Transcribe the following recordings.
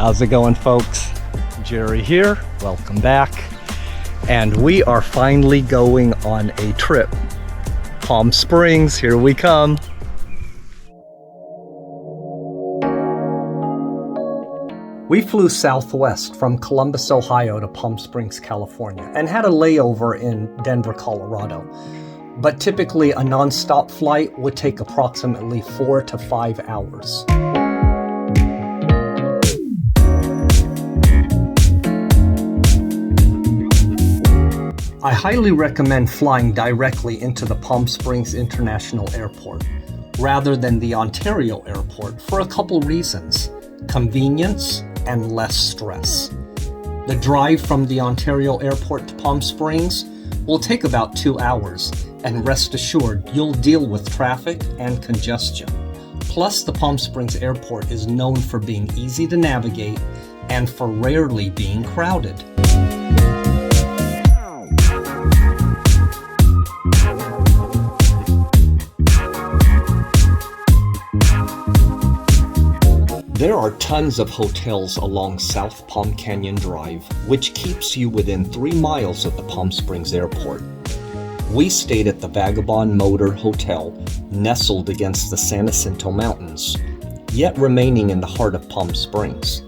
How's it going, folks? Gerry here, welcome back. And we are finally going on a trip. Palm Springs, here we come. We flew southwest from Columbus, Ohio to Palm Springs, California, and had a layover in Denver, Colorado. But typically a non-stop flight would take approximately 4 to 5 hours. I highly recommend flying directly into the Palm Springs International Airport rather than the Ontario Airport for a couple reasons: convenience and less stress. The drive from the Ontario Airport to Palm Springs will take about 2 hours, and rest assured you'll deal with traffic and congestion. Plus, the Palm Springs Airport is known for being easy to navigate and for rarely being crowded. There are tons of hotels along South Palm Canyon Drive, which keeps you within 3 miles of the Palm Springs Airport. We stayed at the Vagabond Motor Hotel, nestled against the San Jacinto Mountains, yet remaining in the heart of Palm Springs.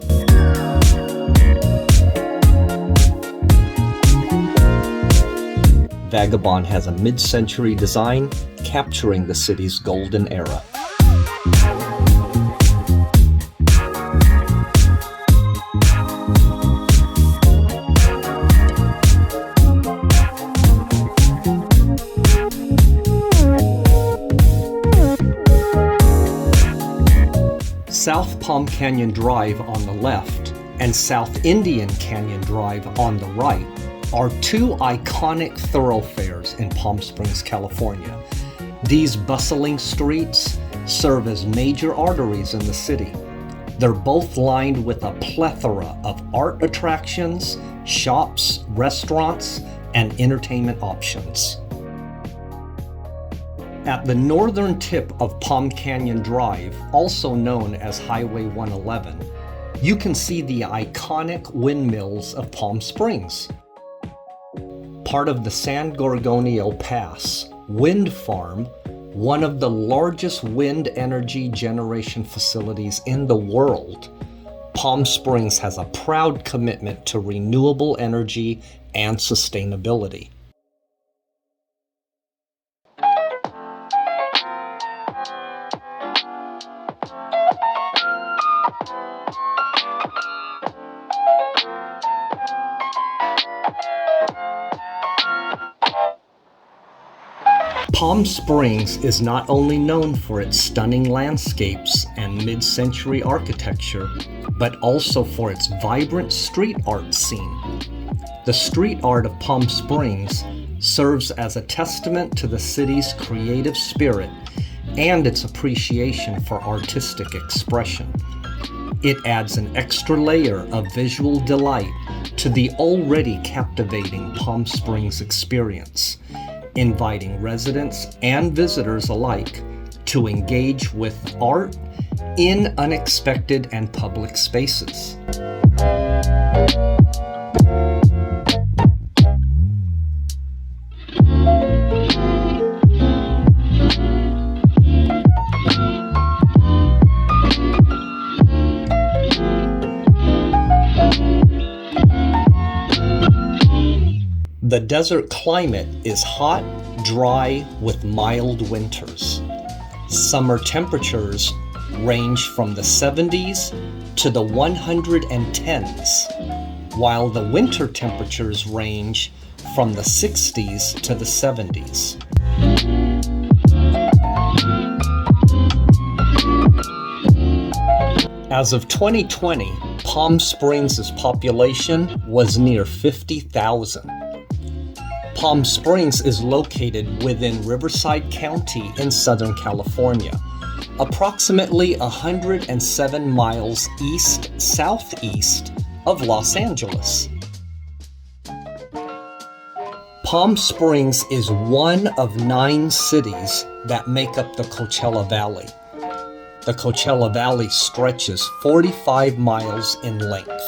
Vagabond has a mid-century design, capturing the city's golden era. South Palm Canyon Drive on the left and South Indian Canyon Drive on the right are two iconic thoroughfares in Palm Springs, California. These bustling streets serve as major arteries in the city. They're both lined with a plethora of art attractions, shops, restaurants, and entertainment options. At the northern tip of Palm Canyon Drive, also known as Highway 111, you can see the iconic windmills of Palm Springs. Part of the San Gorgonio Pass Wind Farm, one of the largest wind energy generation facilities in the world, Palm Springs has a proud commitment to renewable energy and sustainability. Palm Springs is not only known for its stunning landscapes and mid-century architecture, but also for its vibrant street art scene. The street art of Palm Springs serves as a testament to the city's creative spirit and its appreciation for artistic expression. It adds an extra layer of visual delight to the already captivating Palm Springs experience, inviting residents and visitors alike to engage with art in unexpected and public spaces. The desert climate is hot, dry, with mild winters. Summer temperatures range from the 70s to the 110s, while the winter temperatures range from the 60s to the 70s. As of 2020, Palm Springs' population was near 50,000. Palm Springs is located within Riverside County in Southern California, approximately 107 miles east-southeast of Los Angeles. Palm Springs is one of 9 cities that make up the Coachella Valley. The Coachella Valley stretches 45 miles in length.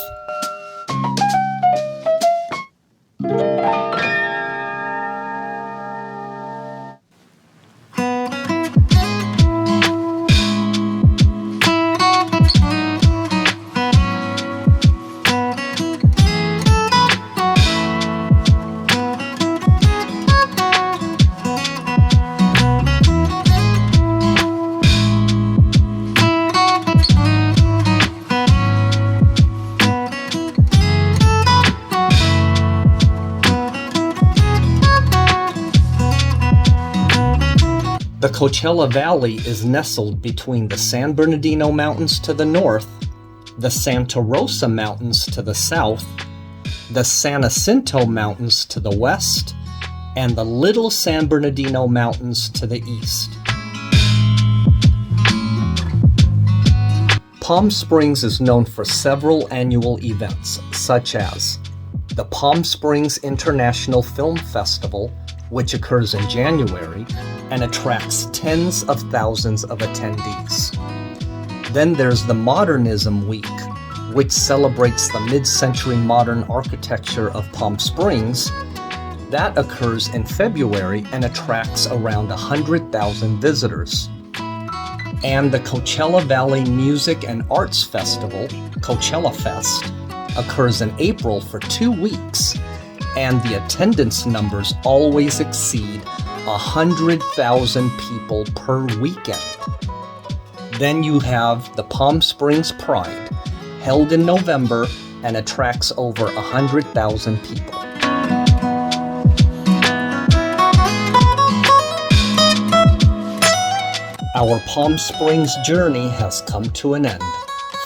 The Coachella Valley is nestled between the San Bernardino Mountains to the north, the Santa Rosa Mountains to the south, the San Jacinto Mountains to the west, and the Little San Bernardino Mountains to the east. Palm Springs is known for several annual events, such as the Palm Springs International Film Festival, which occurs in January and attracts tens of thousands of attendees. Then there's the Modernism Week, which celebrates the mid-century modern architecture of Palm Springs. That occurs in February and attracts around 100,000 visitors. And the Coachella Valley Music and Arts Festival, Coachella Fest, occurs in April for 2 weeks, and the attendance numbers always exceed 100,000 people per weekend. Then you have the Palm Springs Pride, held in November and attracts over 100,000 people. Our Palm Springs journey has come to an end.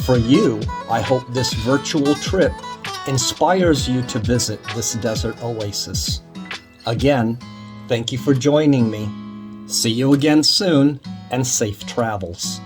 For you, I hope this virtual trip inspires you to visit this desert oasis. Again, thank you for joining me. See you again soon, and safe travels.